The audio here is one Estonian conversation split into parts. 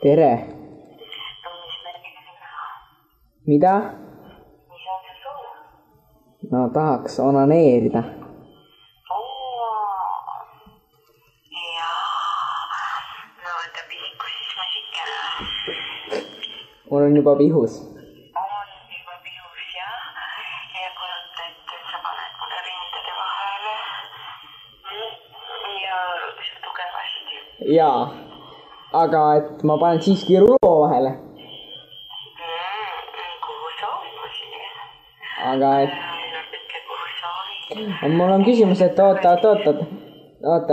tere. Mida? No tahaks onaneerida. Mul on juba pihus. On juba pihus, jah. Ja kujuta ette, et sa paned mulle rindade vahele. Ja tugevasti. Jaa. Aga et ma panen siiski rulo vahele. Kuhu soovimusi? Aga et... Ütle, kuhu soovid. Mul on küsimus, et oota,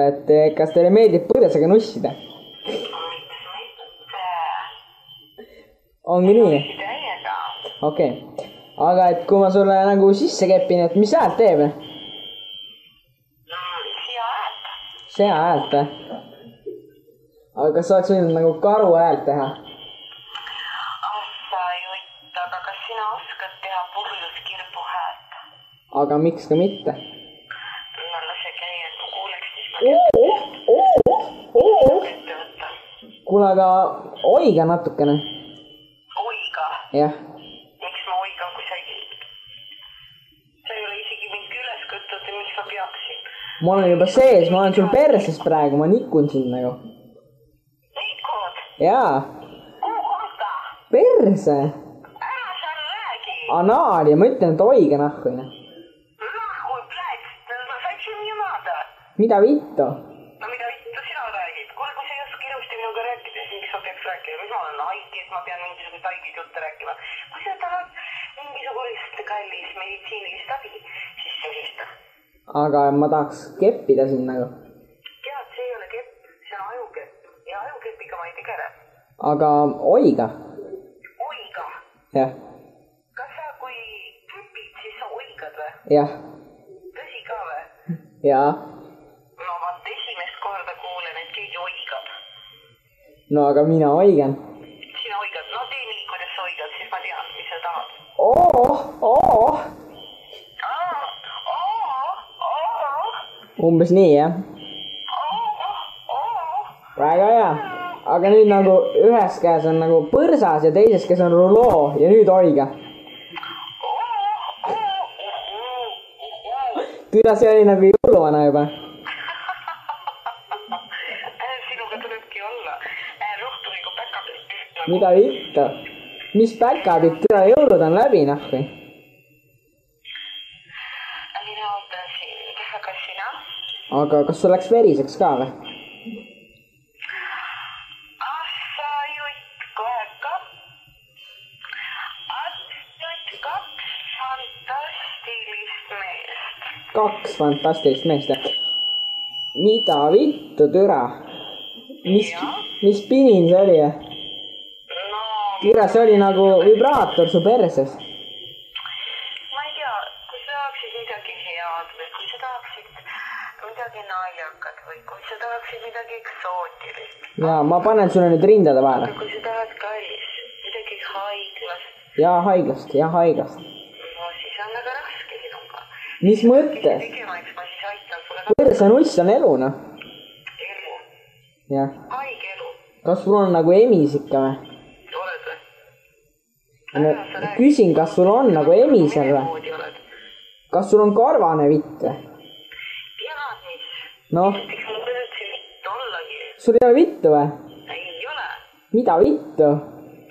et kas teile meeldib põõsaga nussida? Ongi nii? Täiega. Okei. Aga et kui ma sulle nagu sisse kepin, et mis häält teeb? Siia häält. Sea häält, Aga kas sa oleks võinud nagu karu häält teha? Assa jutt, aga kas sina oskad teha purjus kirbu häält? Aga miks ka mitte? No lase käia, et ma kuuleks siis ma ette võtta. Kuule, aga oiga natukene. Oiga? Jah. Miks ma oigan, kui sa ei ole isegi mind üles kõttud ja miks ma peaksin? Ma olen juba sees, ma olen sul perses praegu, ma nikun sind nagu. Nikud? Jaa. Kuhu kohta? Perse. Ära sa räägi. Anaal ja ma ütlen, et oiga nahku. Nahku, blääd, ma saiksin niimoodi. Mida vittu? No mida vittu sina räägid? Kuule, kui sa ei oska ilusti minuga rääkida, siis miks ma peaks rääkima? Mis ma olen haigi, et ma pean mingisugust haigist jutte rääkima? Kui sa tahad mingisugust kallist meditsiinilist abi, siis sellist. Aga ma tahaks keppida sind nagu. Tead, see ei ole kepp, see on ajukepp. Ja ajukepiga ma ei tegele. Aga oiga? Oiga? Jah. Kas sa, kui kepid, siis sa oigad või? Jah. Tõsi ka või? Jaa. No vaat esimest korda kuulen, et keegi oigab. No aga mina oigan. Sina oigad? No tee nii, kuidas sa oigad, siis ma tean, mis sa tahad. Umbes nii, jah? Väga hea. Aga nüüd nagu ühes käes on nagu põrsas ja teises käes on ruloo ja nüüd oiga. Küla see oli nagu jõuluvana juba. Sinuga tulebki olla. Rohtu nagu päkapilt. Mida vittu? Mis päkapilt? Küla jõulud on läbi, nahku. Mina ootan sind. Aga sina? Aga kas sul läks veriseks ka või? Assa jutt, kohe ka. Astud kaks fantastilist meest. Kaks fantastilist meest. Mida vittu, türa? Mis pinin see oli? No, Türa, see oli nagu vibraator su perses. ma ei tea, kui sa tahaksid midagi head või kui sa tahaksid midagi naljakat või kui sa tahaksid midagi eksootilist. Ja ma panen sulle nüüd rindade vahele. Kui sa tahad kallist, midagi haiglast. Ja haiglast. No siis on väga raske sinuga. Mis mõttes? Tegema, eks ma siis aitan sulle ka. Perse nuss on elu, noh. Elu. Jah. Haige elu. Kas sul on nagu emis ikka või? Oled või? Küsin, kas sul on nagu emisel või? Kas sul on karvane vitt või? Tead mis? Noh, Eks mul üldse vitt ollagi. sul ei ole vittu või? Ei ole. Mida vittu?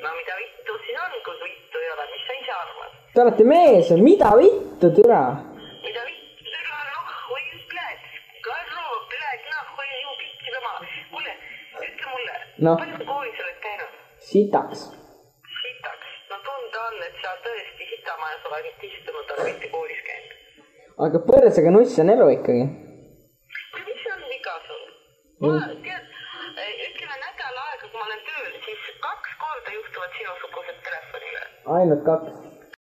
No mida vittu siis on, kui vittu ei ole? Mis sa ise arvad? Te olete mees või? Mida vittu, türa? Mida vittu? Nahhui, blääd. Karro, blääd, nahhui, ju pitti tema. Kuule, ütle mulle. Noh. Palju sa koolis oled käinud? Sitaks. Sitaks. No tunda on, et sa tõesti sitamajas oled istunud, aga mitte koolis käinud. Aga põrsega nuss on elu ikkagi. Mis on viga sul? Ma tead, ütleme nädal aega, kui ma olen tööl, siis 2 korda juhtuvad sinusugused telefonile. Ainult 2.